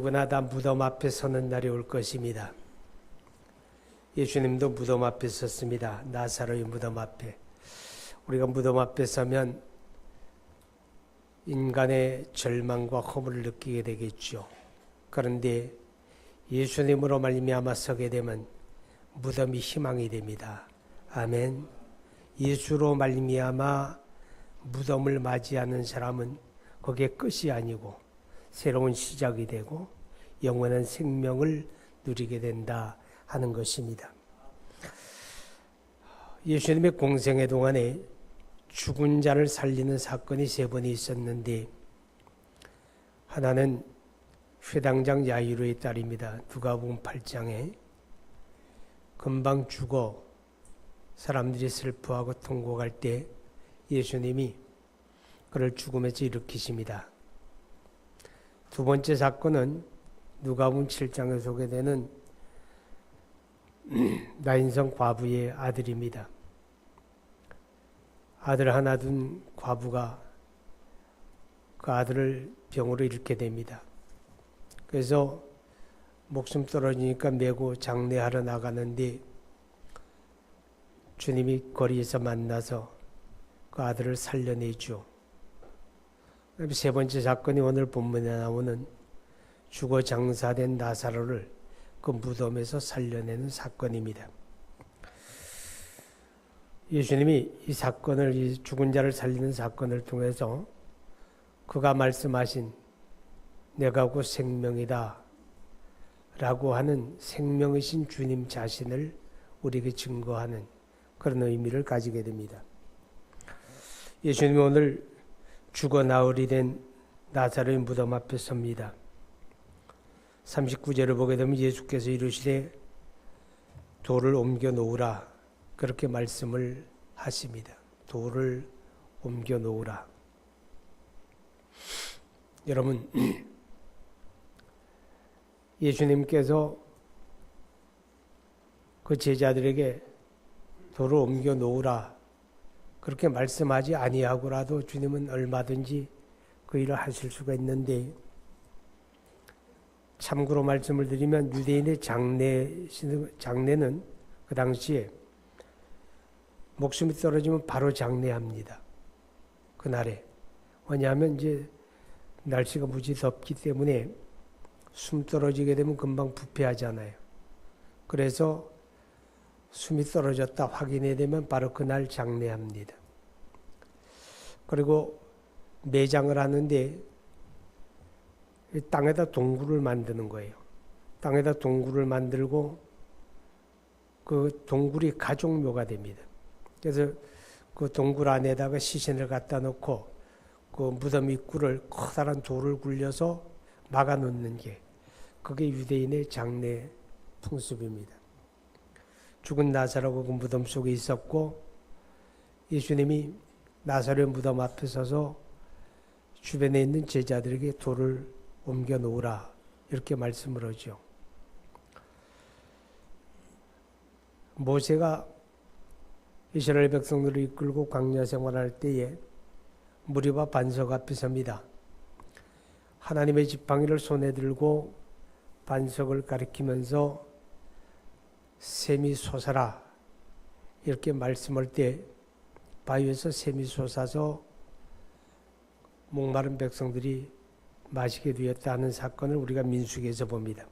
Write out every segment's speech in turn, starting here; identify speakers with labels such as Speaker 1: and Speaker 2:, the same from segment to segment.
Speaker 1: 누구나 다 무덤 앞에 서는 날이 올 것입니다. 예수님도 무덤 앞에 섰습니다. 나사로의 무덤 앞에. 우리가 무덤 앞에 서면 인간의 절망과 허물을 느끼게 되겠죠. 그런데 예수님으로 말미암아 서게 되면 무덤이 희망이 됩니다. 아멘. 예수로 말미암아 무덤을 맞이하는 사람은 거기에 끝이 아니고 새로운 시작이 되고 영원한 생명을 누리게 된다 하는 것입니다. 예수님의 공생애 동안에 죽은 자를 살리는 사건이 3번이 있었는데, 하나는 회당장 야이로의 딸입니다. 누가복음 8장에 금방 죽어 사람들이 슬퍼하고 통곡할 때 예수님이 그를 죽음에서 일으키십니다. 두 번째 사건은 누가복음 7장에 소개되는 나인성 과부의 아들입니다. 아들 하나 둔 과부가 그 아들을 병으로 잃게 됩니다. 그래서 목숨 떨어지니까 메고 장례하러 나가는데 주님이 거리에서 만나서 그 아들을 살려내죠. 세 번째 사건이 오늘 본문에 나오는 죽어 장사된 나사로를 그 무덤에서 살려내는 사건입니다. 예수님이 이 사건을, 이 죽은 자를 살리는 사건을 통해서 그가 말씀하신 내가 곧 생명이다 라고 하는 생명이신 주님 자신을 우리에게 증거하는 그런 의미를 가지게 됩니다. 예수님이 오늘 죽어 나흘이 된 나사로의 무덤 앞에 섭니다. 39절을 보게 되면 예수께서 이르시되 돌을 옮겨 놓으라 그렇게 말씀을 하십니다. 돌을 옮겨 놓으라. 여러분, 예수님께서 그 제자들에게 돌을 옮겨 놓으라 그렇게 말씀하지 아니하고라도 주님은 얼마든지 그 일을 하실 수가 있는데, 참고로 말씀을 드리면 유대인의 장례는 그 당시에 목숨이 떨어지면 바로 장례합니다. 그날에. 왜냐하면 이제 날씨가 무지 덥기 때문에 숨 떨어지게 되면 금방 부패하잖아요. 그래서 숨이 떨어졌다 확인해야 되면 바로 그날 장례합니다. 그리고 매장을 하는데 땅에다 동굴을 만드는 거예요. 땅에다 동굴을 만들고 그 동굴이 가족묘가 됩니다. 그래서 그 동굴 안에다가 시신을 갖다 놓고 그 무덤 입구를 커다란 돌을 굴려서 막아 놓는 게 그게 유대인의 장례 풍습입니다. 죽은 나사로가 그 무덤 속에 있었고 예수님이 나사로의 무덤 앞에 서서 주변에 있는 제자들에게 돌을 옮겨 놓으라 이렇게 말씀을 하죠. 모세가 이스라엘 백성들을 이끌고 광야 생활할 때에 무리바 반석 앞에 섭니다. 하나님의 지팡이를 손에 들고 반석을 가리키면서 샘이 솟아라 이렇게 말씀할 때 바위에서 샘이 솟아서 목마른 백성들이 마시게 되었다는 사건을 우리가 민수기에서 봅니다.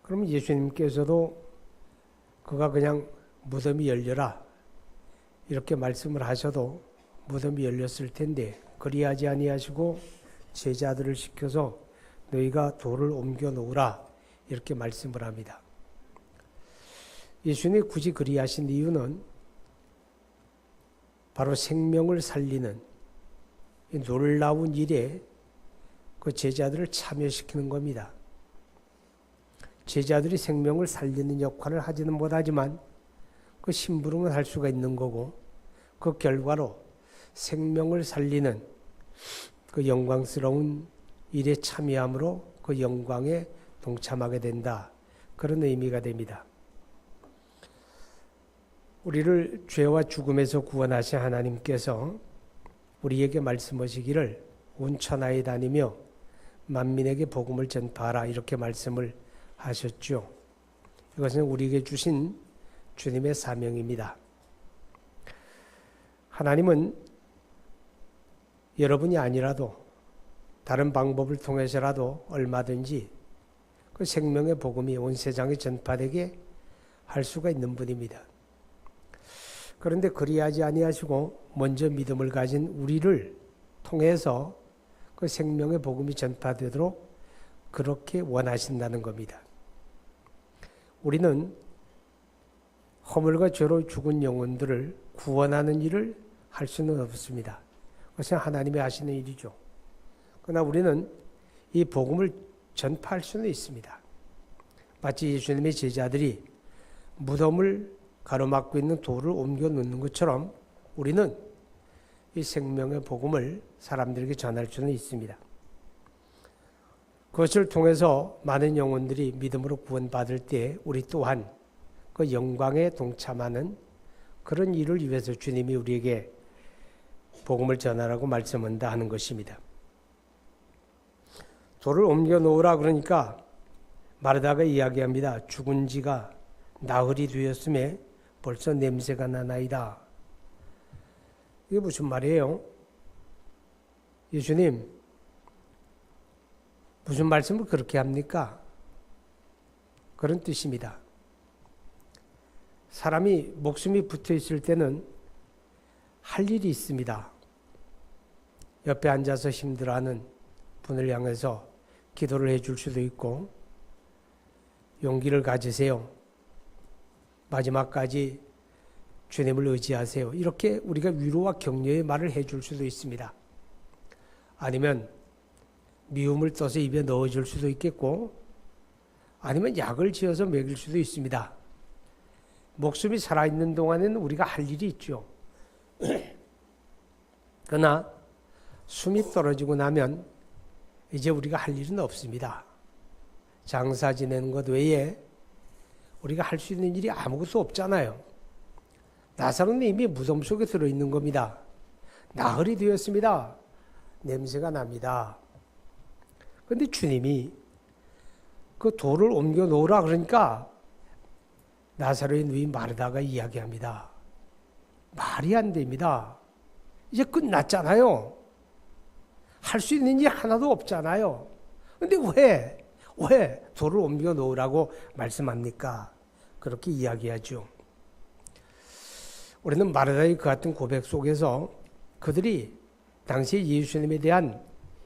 Speaker 1: 그러면 예수님께서도 그가 그냥 무덤이 열려라 이렇게 말씀을 하셔도 무덤이 열렸을 텐데 그리하지 아니하시고 제자들을 시켜서 너희가 돌을 옮겨 놓으라 이렇게 말씀을 합니다. 예수님이 굳이 그리하신 이유는 바로 생명을 살리는 이 놀라운 일에 그 제자들을 참여시키는 겁니다. 제자들이 생명을 살리는 역할을 하지는 못하지만 그 심부름을 할 수가 있는 거고 그 결과로 생명을 살리는 그 영광스러운 일에 참여함으로 그 영광에 동참하게 된다. 그런 의미가 됩니다. 우리를 죄와 죽음에서 구원하신 하나님께서 우리에게 말씀하시기를 온 천하에 다니며 만민에게 복음을 전파하라 이렇게 말씀을 하셨죠. 이것은 우리에게 주신 주님의 사명입니다. 하나님은 여러분이 아니라도 다른 방법을 통해서라도 얼마든지 그 생명의 복음이 온 세상에 전파되게 할 수가 있는 분입니다. 그런데 그리하지 아니하시고 먼저 믿음을 가진 우리를 통해서 그 생명의 복음이 전파되도록 그렇게 원하신다는 겁니다. 우리는 허물과 죄로 죽은 영혼들을 구원하는 일을 할 수는 없습니다. 그것은 하나님이 하시는 일이죠. 그러나 우리는 이 복음을 전파할 수는 있습니다. 마치 예수님의 제자들이 무덤을 가로막고 있는 돌을 옮겨 놓는 것처럼 우리는 이 생명의 복음을 사람들에게 전할 수는 있습니다. 그것을 통해서 많은 영혼들이 믿음으로 구원받을 때 우리 또한 그 영광에 동참하는 그런 일을 위해서 주님이 우리에게 복음을 전하라고 말씀한다 하는 것입니다. 돌을 옮겨 놓으라 그러니까 마르다가 이야기합니다. 죽은 지가 나흘이 되었음에 벌써 냄새가 나나이다. 이게 무슨 말이에요? 예수님, 무슨 말씀을 그렇게 합니까? 그런 뜻입니다. 사람이 목숨이 붙어 있을 때는 할 일이 있습니다. 옆에 앉아서 힘들어하는 분을 향해서 기도를 해줄 수도 있고, 용기를 가지세요. 마지막까지 주님을 의지하세요. 이렇게 우리가 위로와 격려의 말을 해줄 수도 있습니다. 아니면 미움을 떠서 입에 넣어줄 수도 있겠고, 아니면 약을 지어서 먹일 수도 있습니다. 목숨이 살아있는 동안에는 우리가 할 일이 있죠. 그러나 숨이 떨어지고 나면 이제 우리가 할 일은 없습니다. 장사 지내는 것 외에 우리가 할 수 있는 일이 아무것도 없잖아요. 나사로는 이미 무덤 속에 들어있는 겁니다. 나흘이 되었습니다. 냄새가 납니다. 그런데 주님이 그 돌을 옮겨 놓으라 그러니까 나사로의 누이 마르다가 이야기합니다. 말이 안 됩니다. 이제 끝났잖아요. 할 수 있는 일 하나도 없잖아요. 근데 왜 돌을 옮겨 놓으라고 말씀합니까? 그렇게 이야기하죠. 우리는 마르다의 그 같은 고백 속에서 그들이 당시 예수님에 대한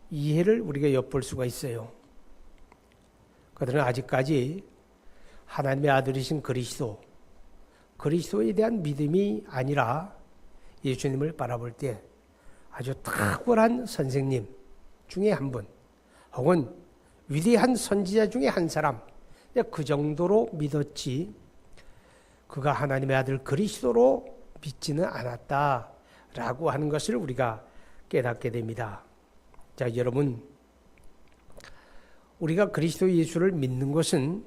Speaker 1: 이해를 우리가 엿볼 수가 있어요. 그들은 아직까지 하나님의 아들이신 그리스도에 대한 믿음이 아니라 예수님을 바라볼 때 아주 탁월한 선생님 중에 한 분, 혹은 위대한 선지자 중에 한 사람, 그 정도로 믿었지 그가 하나님의 아들 그리스도로 믿지는 않았다라고 하는 것을 우리가 깨닫게 됩니다. 자, 여러분, 우리가 그리스도 예수를 믿는 것은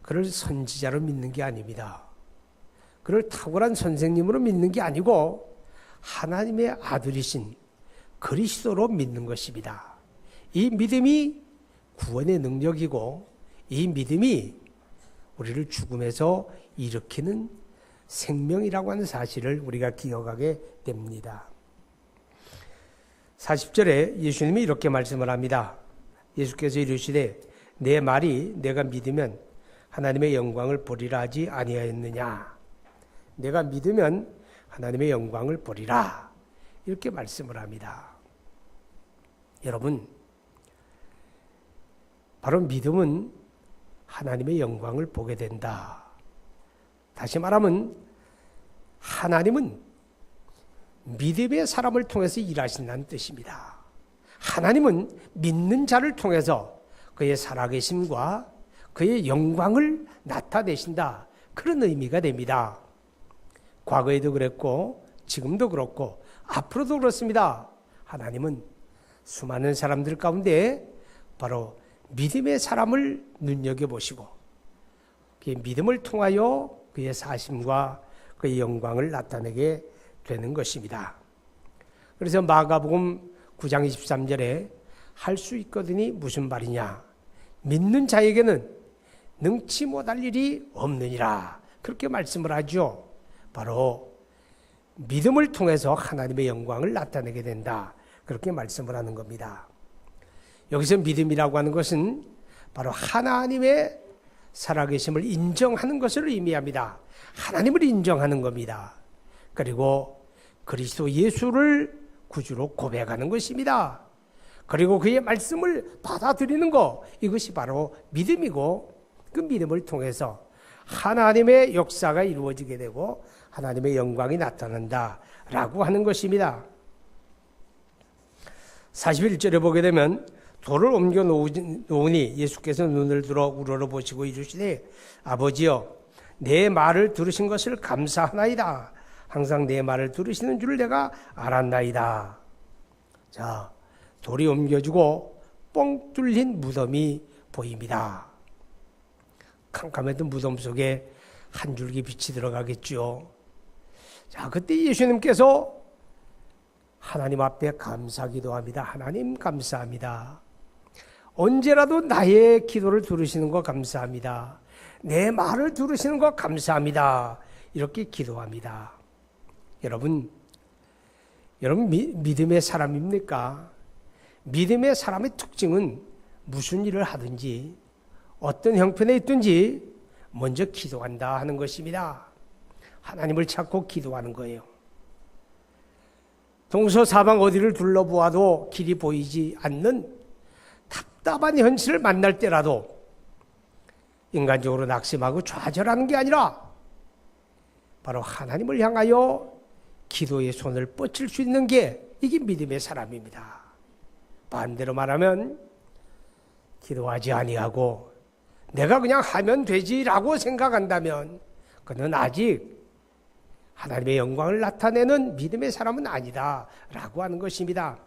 Speaker 1: 그를 선지자로 믿는 게 아닙니다. 그를 탁월한 선생님으로 믿는 게 아니고 하나님의 아들이신 그리스도로 믿는 것입니다. 이 믿음이 구원의 능력이고 이 믿음이 우리를 죽음에서 일으키는 생명이라고 하는 사실을 우리가 기억하게 됩니다. 40절에 예수님이 이렇게 말씀을 합니다. 예수께서 이르시되 내 말이 내가 믿으면 하나님의 영광을 보리라 하지 아니하였느냐. 내가 믿으면 하나님의 영광을 보리라. 이렇게 말씀을 합니다. 여러분, 바로 믿음은 하나님의 영광을 보게 된다. 다시 말하면 하나님은 믿음의 사람을 통해서 일하신다는 뜻입니다. 하나님은 믿는 자를 통해서 그의 살아계심과 그의 영광을 나타내신다. 그런 의미가 됩니다. 과거에도 그랬고 지금도 그렇고 앞으로도 그렇습니다. 하나님은 수많은 사람들 가운데 바로 믿음의 사람을 눈여겨보시고 그의 믿음을 통하여 그의 사심과 그의 영광을 나타내게 되는 것입니다. 그래서 마가복음 9장 23절에 할 수 있거든이 무슨 말이냐? 믿는 자에게는 능치 못할 일이 없느니라. 그렇게 말씀을 하죠. 바로 믿음을 통해서 하나님의 영광을 나타내게 된다. 그렇게 말씀을 하는 겁니다. 여기서 믿음이라고 하는 것은 바로 하나님의 살아계심을 인정하는 것을 의미합니다. 하나님을 인정하는 겁니다. 그리고 그리스도 예수를 구주로 고백하는 것입니다. 그리고 그의 말씀을 받아들이는 것, 이것이 바로 믿음이고, 그 믿음을 통해서 하나님의 역사가 이루어지게 되고 하나님의 영광이 나타난다라고 하는 것입니다. 41절에 보게 되면 돌을 옮겨 놓으니 예수께서 눈을 들어 우러러보시고 이르시되 아버지여 내 말을 들으신 것을 감사하나이다. 항상 내 말을 들으시는 줄 내가 알았나이다. 자, 돌이 옮겨지고 뻥 뚫린 무덤이 보입니다. 캄캄했던 무덤 속에 한 줄기 빛이 들어가겠죠. 자, 그때 예수님께서 하나님 앞에 감사기도 합니다. 하나님 감사합니다. 언제라도 나의 기도를 들으시는 거 감사합니다. 내 말을 들으시는 거 감사합니다. 이렇게 기도합니다. 여러분 믿음의 사람입니까? 믿음의 사람의 특징은 무슨 일을 하든지 어떤 형편에 있든지 먼저 기도한다 하는 것입니다. 하나님을 찾고 기도하는 거예요. 동서사방 어디를 둘러보아도 길이 보이지 않는 답답한 현실을 만날 때라도 인간적으로 낙심하고 좌절하는 게 아니라 바로 하나님을 향하여 기도의 손을 뻗칠 수 있는 게 이게 믿음의 사람입니다. 반대로 말하면 기도하지 아니하고 내가 그냥 하면 되지라고 생각한다면 그는 아직 하나님의 영광을 나타내는 믿음의 사람은 아니다라고 하는 것입니다.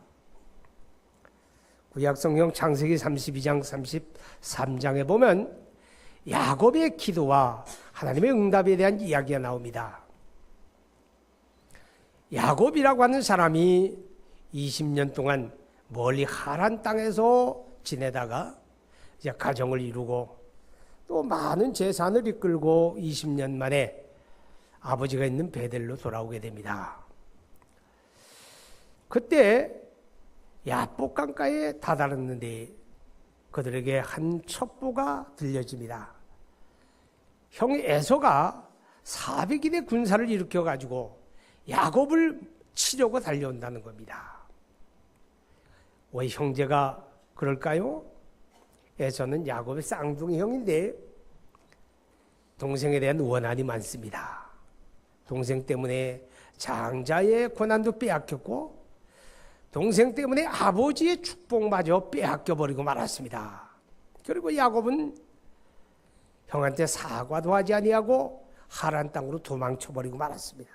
Speaker 1: 구약성경 창세기 32장 33장에 보면 야곱의 기도와 하나님의 응답에 대한 이야기가 나옵니다. 야곱이라고 하는 사람이 20년 동안 멀리 하란 땅에서 지내다가 이제 가정을 이루고 또 많은 재산을 이끌고 20년 만에 아버지가 있는 베델로 돌아오게 됩니다. 그때 야복 강가에 다다랐는데 그들에게 한 첩보가 들려집니다. 형 에서가 400인의 군사를 일으켜가지고 야곱을 치려고 달려온다는 겁니다. 왜 형제가 그럴까요? 에서는 야곱의 쌍둥이 형인데 동생에 대한 원한이 많습니다. 동생 때문에 장자의 권한도 빼앗겼고 동생 때문에 아버지의 축복마저 빼앗겨버리고 말았습니다. 그리고 야곱은 형한테 사과도 하지 아니하고 하란 땅으로 도망쳐버리고 말았습니다.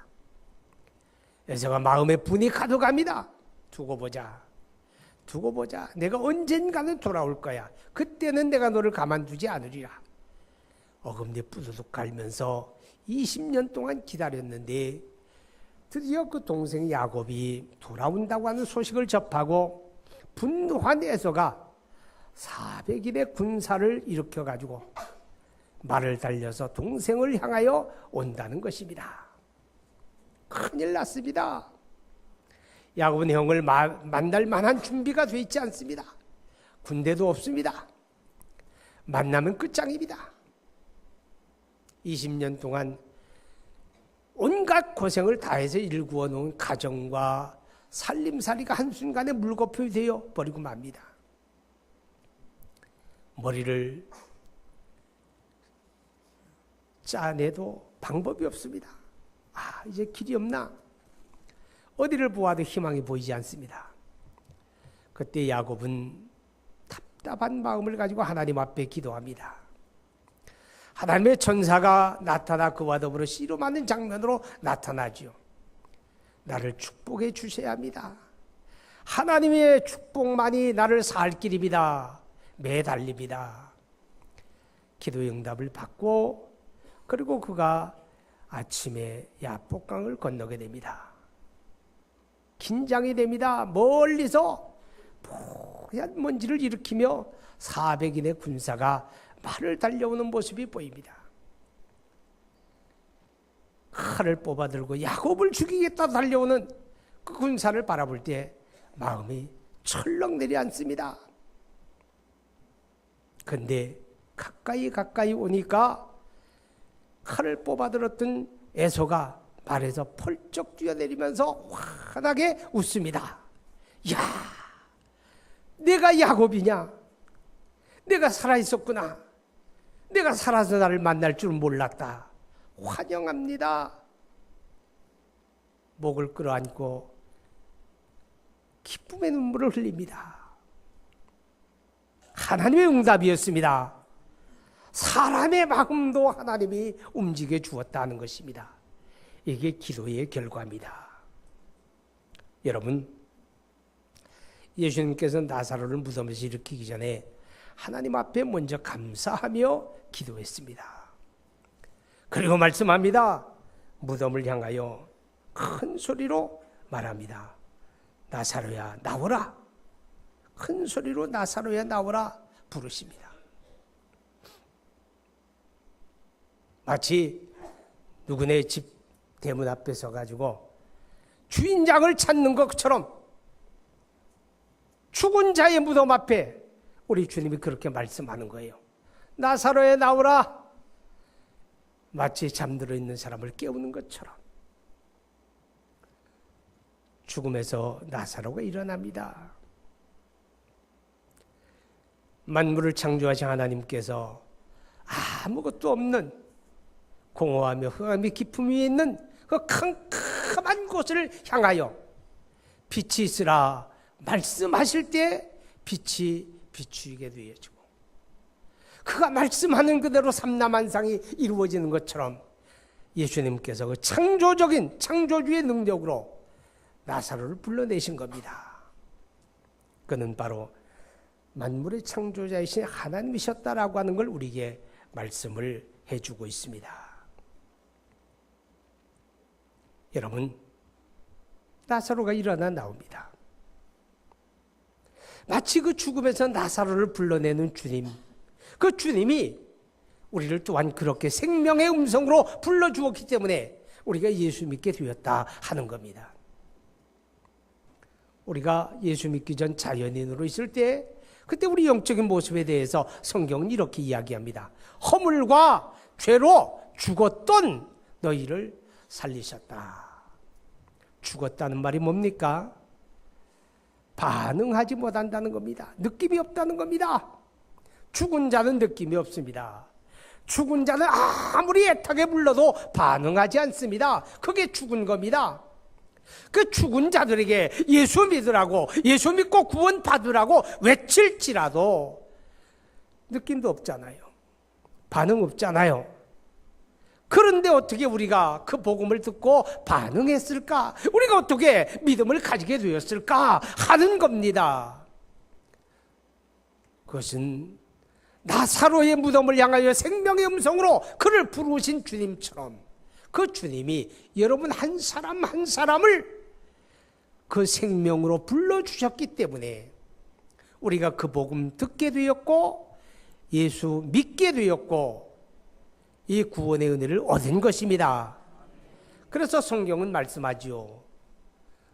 Speaker 1: 에서가 마음의 분이 가득합니다. 두고 보자. 내가 언젠가는 돌아올 거야. 그때는 내가 너를 가만두지 않으리라. 어금니 뿌두둑 갈면서 20년 동안 기다렸는데 드디어 그 동생 야곱이 돌아온다고 하는 소식을 접하고 분노한 에서가 400일의 군사를 일으켜가지고 말을 달려서 동생을 향하여 온다는 것입니다. 큰일 났습니다. 야곱은 형을 만날 만한 준비가 되어 있지 않습니다. 군대도 없습니다. 만나면 끝장입니다. 20년 동안 온갖 고생을 다해서 일구어 놓은 가정과 살림살이가 한순간에 물거품이 되어 버리고 맙니다. 머리를 짜내도 방법이 없습니다. 이제 길이 없나? 어디를 보아도 희망이 보이지 않습니다. 그때 야곱은 답답한 마음을 가지고 하나님 앞에 기도합니다. 하나님의 천사가 나타나 그와 더불어 씨름하는 장면으로 나타나죠. 나를 축복해 주셔야 합니다. 하나님의 축복만이 나를 살 길입니다. 매달립니다. 기도의 응답을 받고 그리고 그가 아침에 야복강을 건너게 됩니다. 긴장이 됩니다. 멀리서 뽀얀 먼지를 일으키며 400인의 군사가 말을 달려오는 모습이 보입니다. 칼을 뽑아들고 야곱을 죽이겠다 달려오는 그 군사를 바라볼 때 마음이 철렁 내려앉습니다. 근데 가까이 오니까 칼을 뽑아들었던 에서가 말에서 펄쩍 뛰어내리면서 환하게 웃습니다. 야, 내가 야곱이냐? 내가 살아있었구나. 내가 살아서 나를 만날 줄 몰랐다. 환영합니다. 목을 끌어안고 기쁨의 눈물을 흘립니다. 하나님의 응답이었습니다. 사람의 마음도 하나님이 움직여 주었다는 것입니다. 이게 기도의 결과입니다. 여러분, 예수님께서 나사로를 무덤에서 일으키기 전에 하나님 앞에 먼저 감사하며 기도했습니다. 그리고 말씀합니다. 무덤을 향하여 큰 소리로 말합니다. 나사로야 나오라. 큰 소리로 나사로야 나오라 부르십니다. 마치 누구네 집 대문 앞에 서가지고 주인장을 찾는 것처럼 죽은 자의 무덤 앞에 우리 주님이 그렇게 말씀하는 거예요. 나사로야 나오라. 마치 잠들어 있는 사람을 깨우는 것처럼 죽음에서 나사로가 일어납니다. 만물을 창조하신 하나님께서 아무것도 없는 공허하며 흑암이 깊음 위에 있는 그 캄캄한 곳을 향하여 빛이 있으라 말씀하실 때 빛이 비추게 되어지고 그가 말씀하는 그대로 삼라만상이 이루어지는 것처럼 예수님께서 그 창조적인 창조주의 능력으로 나사로를 불러내신 겁니다. 그는 바로 만물의 창조자이신 하나님이셨다라고 하는 걸 우리에게 말씀을 해주고 있습니다. 여러분, 나사로가 일어나 나옵니다. 마치 그 죽음에서 나사로를 불러내는 주님, 그 주님이 우리를 또한 그렇게 생명의 음성으로 불러주었기 때문에 우리가 예수 믿게 되었다 하는 겁니다. 우리가 예수 믿기 전 자연인으로 있을 때 그때 우리 영적인 모습에 대해서 성경은 이렇게 이야기합니다. 허물과 죄로 죽었던 너희를 살리셨다. 죽었다는 말이 뭡니까? 반응하지 못한다는 겁니다. 느낌이 없다는 겁니다. 죽은 자는 느낌이 없습니다. 죽은 자는 아무리 애타게 불러도 반응하지 않습니다. 그게 죽은 겁니다. 그 죽은 자들에게 예수 믿으라고, 예수 믿고 구원 받으라고 외칠지라도 느낌도 없잖아요. 반응 없잖아요. 그런데 어떻게 우리가 그 복음을 듣고 반응했을까? 우리가 어떻게 믿음을 가지게 되었을까? 하는 겁니다. 그것은 나사로의 무덤을 향하여 생명의 음성으로 그를 부르신 주님처럼 그 주님이 여러분 한 사람 한 사람을 그 생명으로 불러주셨기 때문에 우리가 그 복음 듣게 되었고 예수 믿게 되었고 이 구원의 은혜를 얻은 것입니다. 그래서 성경은 말씀하지요.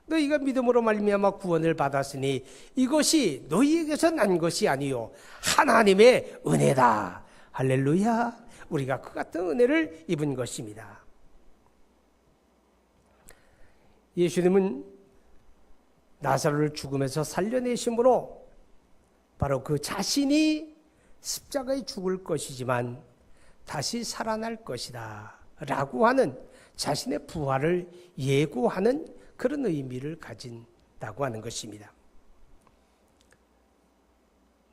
Speaker 1: 너희가 믿음으로 말미암아 구원을 받았으니 이것이 너희에게서 난 것이 아니요 하나님의 은혜다. 할렐루야. 우리가 그 같은 은혜를 입은 것입니다. 예수님은 나사로를 죽음에서 살려내심으로 바로 그 자신이 십자가에 죽을 것이지만 다시 살아날 것이다 라고 하는 자신의 부활을 예고하는 그런 의미를 가진다고 하는 것입니다.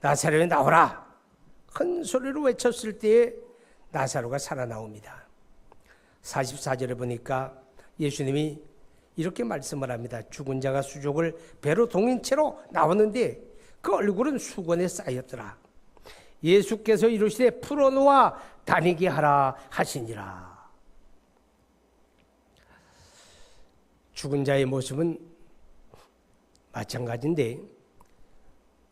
Speaker 1: 나사로에 나오라 큰 소리로 외쳤을 때에 나사로가 살아나옵니다. 44절에 보니까 예수님이 이렇게 말씀을 합니다. 죽은 자가 수족을 배로 동인 채로 나오는데 그 얼굴은 수건에 쌓였더라. 예수께서 이르시되 풀어놓아 다니게 하라 하시니라. 죽은 자의 모습은 마찬가지인데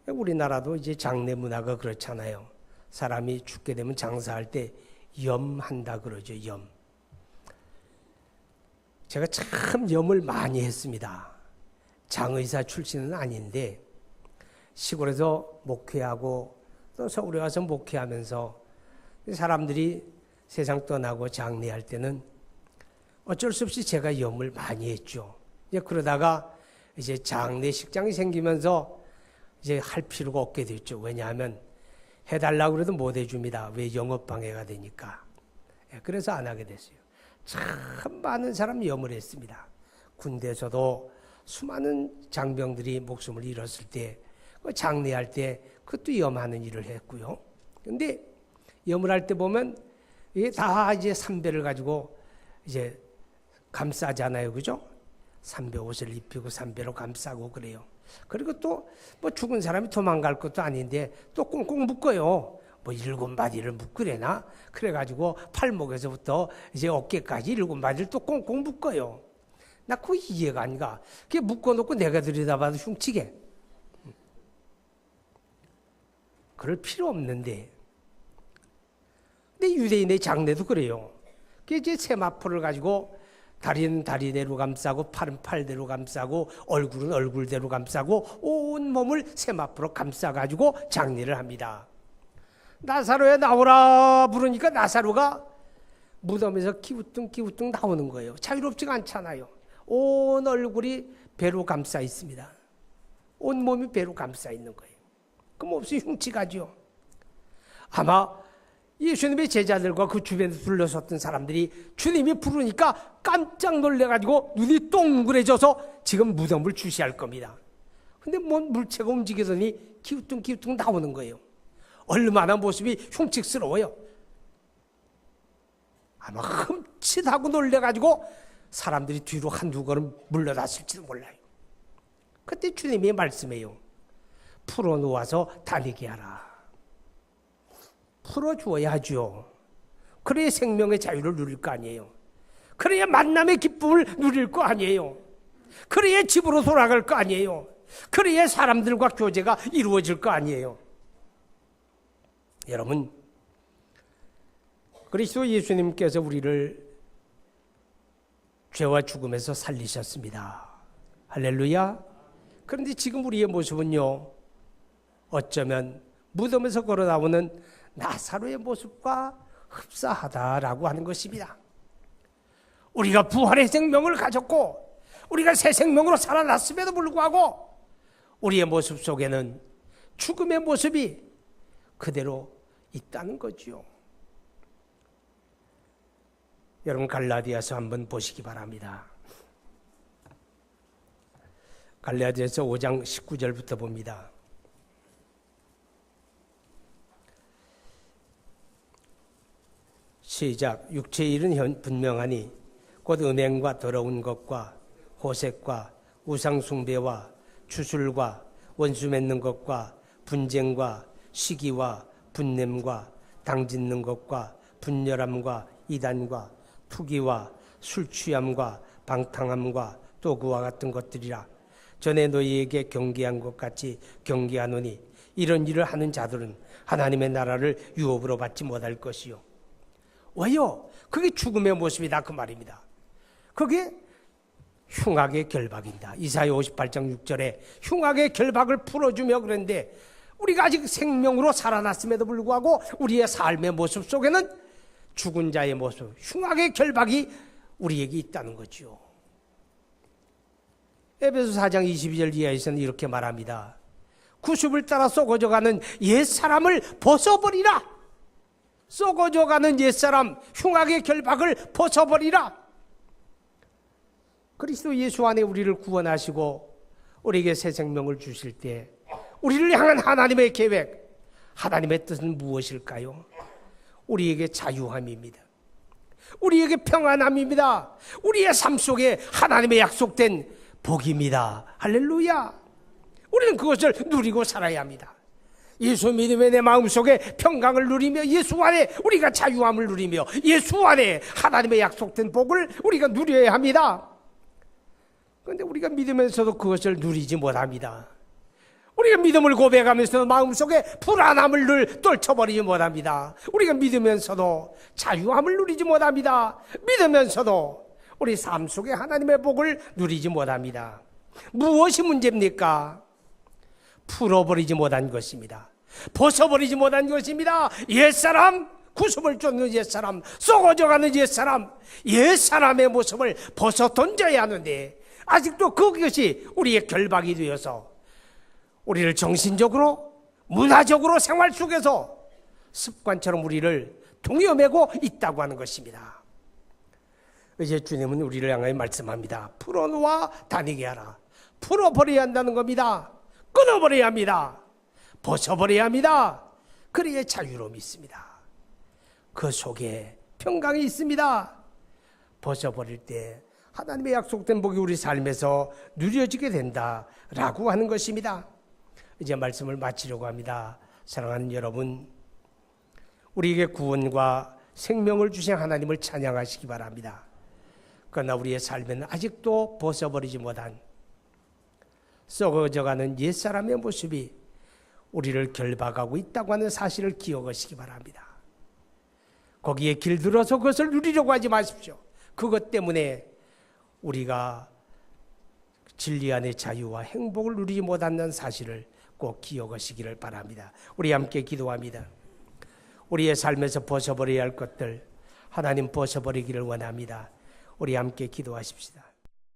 Speaker 1: 우리나라도 이제 장례 문화가 그렇잖아요. 사람이 죽게 되면 장사할 때 염한다 그러죠. 염. 제가 참 염을 많이 했습니다. 장의사 출신은 아닌데 시골에서 목회하고 또 서울에 와서 목회하면서 사람들이 세상 떠나고 장례할 때는 어쩔 수 없이 제가 염을 많이 했죠. 이제 그러다가 이제 장례식장이 생기면서 이제 할 필요가 없게 됐죠. 왜냐하면 해달라고 그래도 못 해줍니다. 왜? 영업방해가 되니까. 그래서 안 하게 됐어요. 참 많은 사람 염을 했습니다. 군대에서도 수많은 장병들이 목숨을 잃었을 때 장례할 때 그것도 염하는 일을 했고요. 근데 염을 할 때 보면 이게 다 이제 삼배를 가지고 이제 감싸잖아요. 그죠? 삼배 옷을 입히고 삼배로 감싸고 그래요. 그리고 또 뭐 죽은 사람이 도망갈 것도 아닌데 또 꽁꽁 묶어요. 뭐 7마디를 묶으래나? 그래가지고 팔목에서부터 이제 어깨까지 7마디를 또 꽁꽁 묶어요. 나 그거 이해가 안 가. 그게 묶어놓고 내가 들여다봐도 흉치게. 그럴 필요 없는데. 근데 유대인의 장례도 그래요. 그게 이제 세마포를 가지고 다리는 다리대로 감싸고 팔은 팔대로 감싸고 얼굴은 얼굴대로 감싸고 온 몸을 세마포로 감싸가지고 장례를 합니다. 나사로야 나오라 부르니까 나사로가 무덤에서 기우뚱 나오는 거예요. 자유롭지가 않잖아요. 온 얼굴이 배로 감싸 있습니다. 온 몸이 배로 감싸 있는 거예요. 그럼 없이 흉치가죠. 아마 예수님의 제자들과 그 주변에 둘러섰던 사람들이 주님이 부르니까 깜짝 놀래가지고 눈이 동그래져서 지금 무덤을 주시할 겁니다. 근데 뭔 물체가 움직이더니 기우뚱 나오는 거예요. 얼마나 모습이 흉측스러워요. 아마 흠칫하고 놀래가지고 사람들이 뒤로 한두 걸음 물러났을지도 몰라요. 그때 주님이 말씀해요. 풀어놓아서 다니게 하라. 풀어주어야 하죠. 그래야 생명의 자유를 누릴 거 아니에요. 그래야 만남의 기쁨을 누릴 거 아니에요. 그래야 집으로 돌아갈 거 아니에요. 그래야 사람들과 교제가 이루어질 거 아니에요. 여러분, 그리스도 예수님께서 우리를 죄와 죽음에서 살리셨습니다. 할렐루야. 그런데 지금 우리의 모습은요, 어쩌면 무덤에서 걸어 나오는 나사로의 모습과 흡사하다라고 하는 것입니다. 우리가 부활의 생명을 가졌고 우리가 새 생명으로 살아났음에도 불구하고 우리의 모습 속에는 죽음의 모습이 그대로 있다는 거죠. 여러분 갈라디아서 한번 보시기 바랍니다. 갈라디아서 5장 19절부터 봅니다. 시작. 육체의 일은 분명하니 곧 음행과 더러운 것과 호색과 우상숭배와 주술과 원수 맺는 것과 분쟁과 시기와 분냄과 당짓는 것과 분열함과 이단과 투기와 술취함과 방탕함과 또 그와 같은 것들이라. 전에 너희에게 경계한 것 같이 경계하노니 이런 일을 하는 자들은 하나님의 나라를 유업으로 받지 못할 것이요. 왜요? 그게 죽음의 모습이다 그 말입니다. 그게 흉악의 결박입니다. 이사야 58장 6절에 흉악의 결박을 풀어주며 그런데 우리가 아직 생명으로 살아났음에도 불구하고 우리의 삶의 모습 속에는 죽은 자의 모습, 흉악의 결박이 우리에게 있다는 거죠. 에베소 4장 22절 이하에서는 이렇게 말합니다. 구습을 따라 썩어져가는 옛사람을 벗어버리라. 썩어져가는 옛사람, 흉악의 결박을 벗어버리라. 그리스도 예수 안에 우리를 구원하시고 우리에게 새 생명을 주실 때 우리를 향한 하나님의 계획, 하나님의 뜻은 무엇일까요? 우리에게 자유함입니다. 우리에게 평안함입니다. 우리의 삶 속에 하나님의 약속된 복입니다. 할렐루야. 우리는 그것을 누리고 살아야 합니다. 예수 믿음에 내 마음속에 평강을 누리며 예수 안에 우리가 자유함을 누리며 예수 안에 하나님의 약속된 복을 우리가 누려야 합니다. 그런데 우리가 믿으면서도 그것을 누리지 못합니다. 우리가 믿음을 고백하면서도 마음속에 불안함을 늘 떨쳐버리지 못합니다. 우리가 믿으면서도 자유함을 누리지 못합니다. 믿으면서도 우리 삶 속에 하나님의 복을 누리지 못합니다. 무엇이 문제입니까? 풀어버리지 못한 것입니다. 벗어버리지 못한 것입니다. 옛사람, 구습을 쫓는 옛사람, 썩어져가는 옛사람의 모습을 벗어 던져야 하는데 아직도 그것이 우리의 결박이 되어서 우리를 정신적으로, 문화적으로 생활 속에서 습관처럼 우리를 동여매고 있다고 하는 것입니다. 이제 주님은 우리를 향하여 말씀합니다. 풀어놓아 다니게 하라. 풀어버려야 한다는 겁니다. 끊어버려야 합니다. 벗어버려야 합니다. 그래야 자유로움이 있습니다. 그 속에 평강이 있습니다. 벗어버릴 때 하나님의 약속된 복이 우리 삶에서 누려지게 된다라고 하는 것입니다. 이제 말씀을 마치려고 합니다. 사랑하는 여러분, 우리에게 구원과 생명을 주신 하나님을 찬양하시기 바랍니다. 그러나 우리의 삶에는 아직도 벗어버리지 못한 썩어져가는 옛사람의 모습이 우리를 결박하고 있다고 하는 사실을 기억하시기 바랍니다. 거기에 길들어서 그것을 누리려고 하지 마십시오. 그것 때문에 우리가 진리 안의 자유와 행복을 누리지 못한다는 사실을 꼭 기억하시기를 바랍니다. 우리 함께 기도합니다. 우리의 삶에서 벗어버려야 할 것들 하나님 벗어버리기를 원합니다. 우리 함께 기도하십시다.